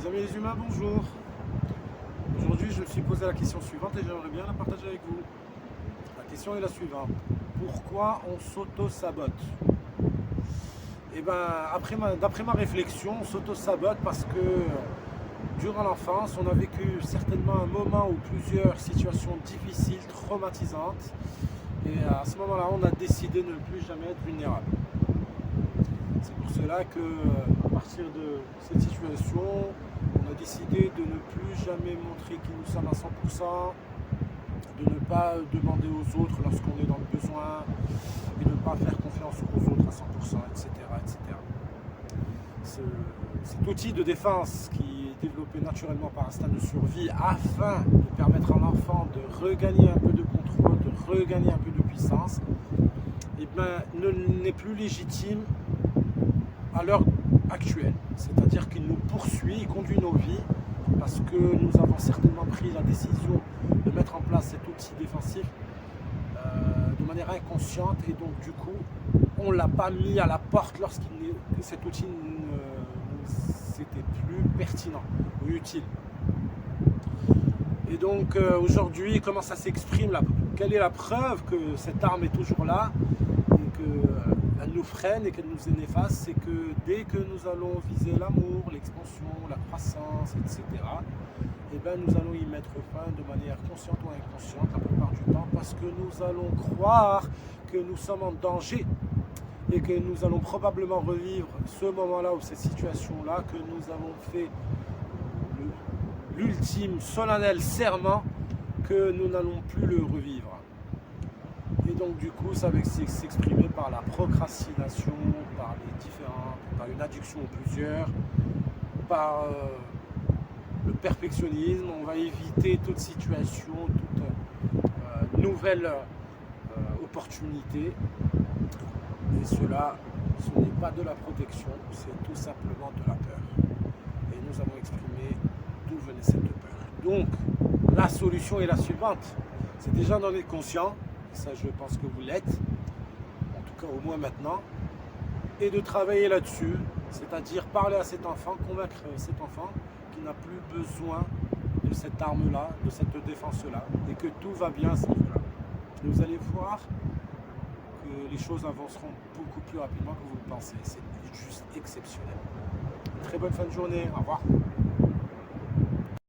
Les amis les humains, bonjour. Aujourd'hui, je me suis posé la question suivante et j'aimerais bien la partager avec vous. La question est la suivante. Pourquoi on s'auto-sabote? Et d'après ma réflexion, on s'auto-sabote parce que durant l'enfance, on a vécu certainement un moment ou plusieurs situations difficiles, traumatisantes. Et à ce moment-là, on a décidé de ne plus jamais être vulnérable. C'est pour cela que, à partir de cette situation, on a décidé de ne plus jamais montrer qui nous sommes à 100%, de ne pas demander aux autres lorsqu'on est dans le besoin, et de ne pas faire confiance aux autres à 100%, etc. etc. Cet outil de défense qui est développé naturellement par instinct de survie afin de permettre à l'enfant de regagner un peu de contrôle, de regagner un peu de puissance, n'est plus légitime à l'heure actuelle. C'est-à-dire qu'il nous poursuit, il conduit nos vies parce que nous avons certainement pris la décision de mettre en place cet outil défensif de manière inconsciente et donc du coup on ne l'a pas mis à la porte lorsqu'il cet outil c'était plus pertinent ou utile. Et donc aujourd'hui, comment ça s'exprime là? Quelle est la preuve que cette arme est toujours là et qu'elle nous freine et qu'elle nous est néfaste? C'est que dès que nous allons viser l'amour, l'expansion, la croissance, etc., nous allons y mettre fin de manière consciente ou inconsciente la plupart du temps parce que nous allons croire que nous sommes en danger et que nous allons probablement revivre ce moment-là ou cette situation-là, que nous avons fait l'ultime solennel serment que nous n'allons plus le revivre. Et donc du coup ça va s'exprimer par la procrastination, par une addiction ou plusieurs, par le perfectionnisme. On va éviter toute situation, toute nouvelle opportunité. Et cela, ce n'est pas de la protection, c'est tout simplement de la peur. Et nous avons exprimé d'où venait cette peur. Donc, la solution est la suivante. C'est déjà d'en être conscient, et ça je pense que vous l'êtes, en tout cas au moins maintenant, et de travailler là-dessus, c'est-à-dire parler à cet enfant, convaincre cet enfant qu'il n'a plus besoin de cette arme-là, de cette défense-là, et que tout va bien à ce niveau-là. Et vous allez voir que les choses avanceront beaucoup plus rapidement que vous le pensez. C'est juste exceptionnel. Une très bonne fin de journée. Au revoir.